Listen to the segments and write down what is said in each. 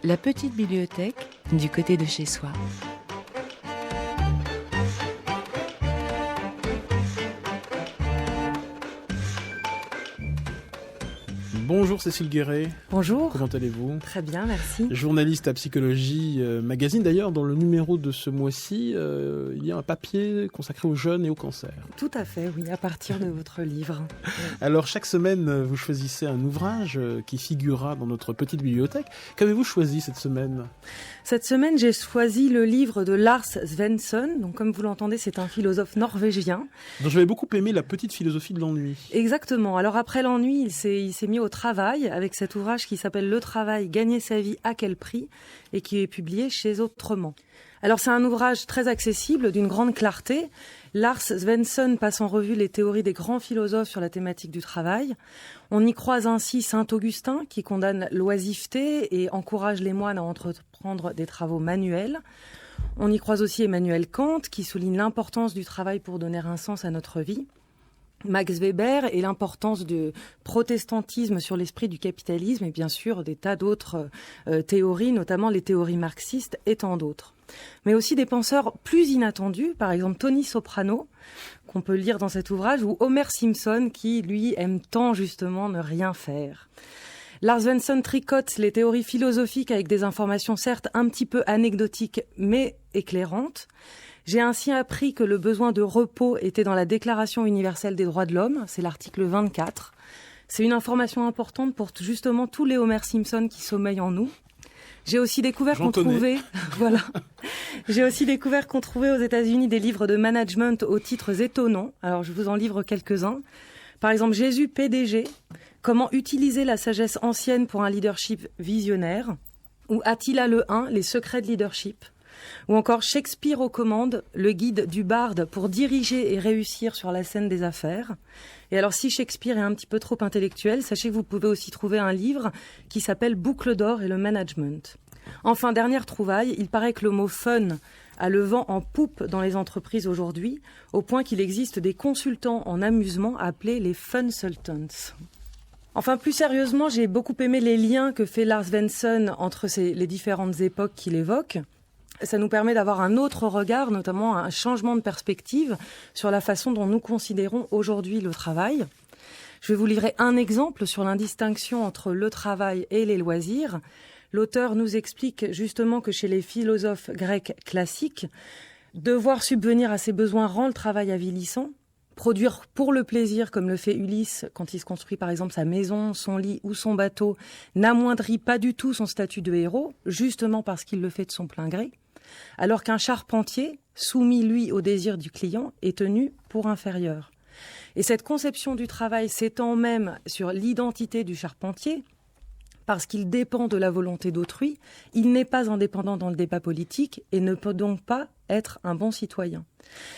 La petite bibliothèque du côté de chez soi. Bonjour Cécile Guéret. Bonjour. Comment allez-vous ? Très bien, merci. Journaliste à Psychologie Magazine. D'ailleurs, dans le numéro de ce mois-ci, il y a un papier consacré aux jeunes et au cancer. Tout à fait, oui, à partir de votre livre. Alors, chaque semaine, vous choisissez un ouvrage qui figurera dans notre petite bibliothèque. Qu'avez-vous choisi cette semaine ? Cette semaine, j'ai choisi le livre de Lars Svensson. Donc, comme vous l'entendez, c'est un philosophe norvégien. Donc, j'avais beaucoup aimé La petite philosophie de l'ennui. Exactement. Alors, après l'ennui, il s'est mis au travail avec cet ouvrage qui s'appelle Le travail, gagner sa vie à quel prix et qui est publié chez Autrement. Alors, c'est un ouvrage très accessible, d'une grande clarté. Lars Svensson passe en revue les théories des grands philosophes sur la thématique du travail. On y croise ainsi saint Augustin qui condamne l'oisiveté et encourage les moines à entreprendre des travaux manuels. On y croise aussi Emmanuel Kant qui souligne l'importance du travail pour donner un sens à notre vie. Max Weber et l'importance du protestantisme sur l'esprit du capitalisme et bien sûr des tas d'autres théories, notamment les théories marxistes et tant d'autres. Mais aussi des penseurs plus inattendus, par exemple Tony Soprano, qu'on peut lire dans cet ouvrage, ou Homer Simpson, qui, lui, aime tant justement ne rien faire. Lars Svensson tricote les théories philosophiques avec des informations certes un petit peu anecdotiques, mais éclairantes. J'ai ainsi appris que le besoin de repos était dans la Déclaration universelle des droits de l'homme, c'est l'article 24. C'est une information importante pour justement tous les Homer Simpson qui sommeillent en nous. J'ai aussi découvert qu'on trouvait aux États-Unis des livres de management aux titres étonnants. Alors je vous en livre quelques-uns. Par exemple, Jésus PDG, comment utiliser la sagesse ancienne pour un leadership visionnaire, ou Attila le 1, les secrets de leadership. Ou encore Shakespeare aux commandes, le guide du barde pour diriger et réussir sur la scène des affaires. Et alors si Shakespeare est un petit peu trop intellectuel, sachez que vous pouvez aussi trouver un livre qui s'appelle Boucle d'or et le management. Enfin, dernière trouvaille, il paraît que le mot fun a le vent en poupe dans les entreprises aujourd'hui, au point qu'il existe des consultants en amusement appelés les funsultants. Enfin, plus sérieusement, j'ai beaucoup aimé les liens que fait Lars Svensson entre les différentes époques qu'il évoque. Ça nous permet d'avoir un autre regard, notamment un changement de perspective sur la façon dont nous considérons aujourd'hui le travail. Je vais vous livrer un exemple sur l'indistinction entre le travail et les loisirs. L'auteur nous explique justement que chez les philosophes grecs classiques, devoir subvenir à ses besoins rend le travail avilissant. Produire pour le plaisir, comme le fait Ulysse quand il se construit par exemple sa maison, son lit ou son bateau, n'amoindrit pas du tout son statut de héros, justement parce qu'il le fait de son plein gré. Alors qu'un charpentier, soumis lui au désir du client, est tenu pour inférieur. Et cette conception du travail s'étend même sur l'identité du charpentier, parce qu'il dépend de la volonté d'autrui, il n'est pas indépendant dans le débat politique et ne peut donc pas être un bon citoyen.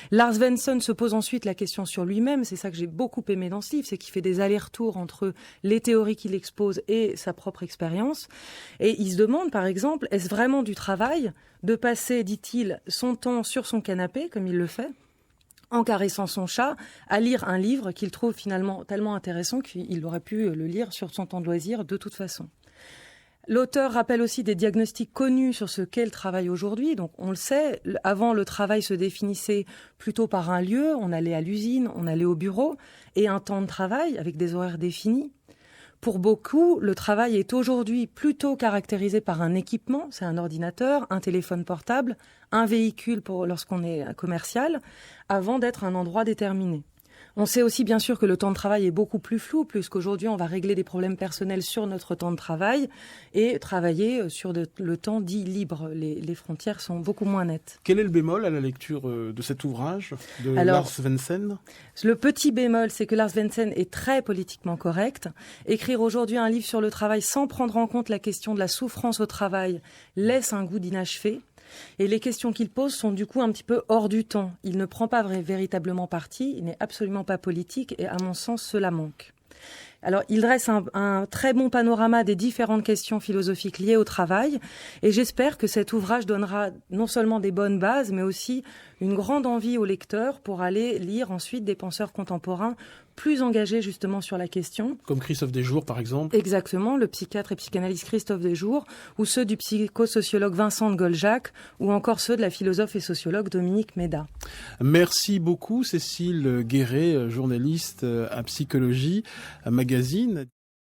Lars Svensson se pose ensuite la question sur lui-même, c'est ça que j'ai beaucoup aimé dans ce livre, c'est qu'il fait des allers-retours entre les théories qu'il expose et sa propre expérience. Et il se demande, par exemple, est-ce vraiment du travail de passer, dit-il, son temps sur son canapé, comme il le fait, en caressant son chat, à lire un livre qu'il trouve finalement tellement intéressant qu'il aurait pu le lire sur son temps de loisir de toute façon. L'auteur rappelle aussi des diagnostics connus sur ce qu'est le travail aujourd'hui. Donc on le sait, avant le travail se définissait plutôt par un lieu, on allait à l'usine, on allait au bureau, et un temps de travail avec des horaires définis. Pour beaucoup, le travail est aujourd'hui plutôt caractérisé par un équipement, c'est un ordinateur, un téléphone portable, un véhicule lorsqu'on est commercial, avant d'être un endroit déterminé. On sait aussi bien sûr que le temps de travail est beaucoup plus flou, puisqu'aujourd'hui on va régler des problèmes personnels sur notre temps de travail et travailler sur le temps dit libre. Les frontières sont beaucoup moins nettes. Quel est le bémol à la lecture de cet ouvrage de Lars Svensson ? Le petit bémol, c'est que Lars Svensson est très politiquement correct. Écrire aujourd'hui un livre sur le travail sans prendre en compte la question de la souffrance au travail laisse un goût d'inachevé. Et les questions qu'il pose sont du coup un petit peu hors du temps. Il ne prend pas véritablement parti, il n'est absolument pas politique et à mon sens cela manque. Alors il dresse un très bon panorama des différentes questions philosophiques liées au travail et j'espère que cet ouvrage donnera non seulement des bonnes bases mais aussi une grande envie aux lecteurs pour aller lire ensuite des penseurs contemporains plus engagés justement sur la question. Comme Christophe Desjours, par exemple. Exactement, le psychiatre et psychanalyste Christophe Desjours, ou ceux du psychosociologue Vincent de Goljac, ou encore ceux de la philosophe et sociologue Dominique Méda. Merci beaucoup Cécile Guéret, journaliste à Psychologie Magazine.